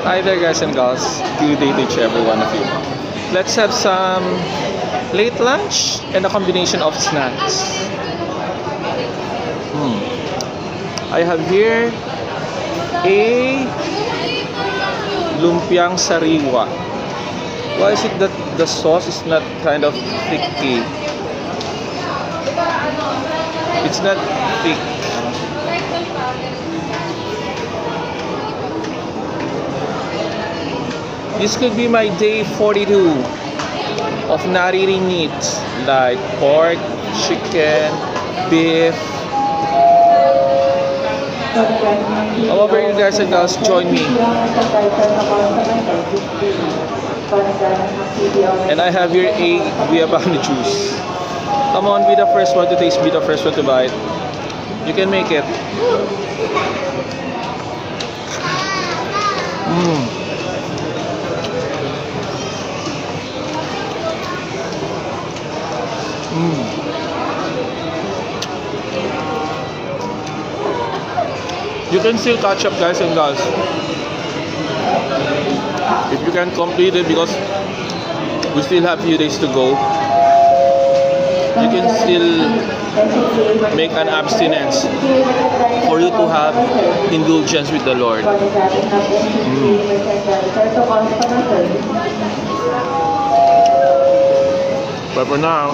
Hi there guys and gals, good day to each every one of you. Let's have some late lunch and a combination of snacks. I have here a lumpiang sariwa. Why is it that the sauce is not kind of thicky? It's not thick. This could be my day 42 of not eating meat like pork, chicken, beef. However, you guys and girls, join me. And I have here a guayabano juice. Come on, be the first one to taste, be the first one to bite. You can make it. You can still catch up, guys and girls, if you can complete it, because we still have few days to go. You can still make an abstinence for you to have indulgence with the Lord. But for now,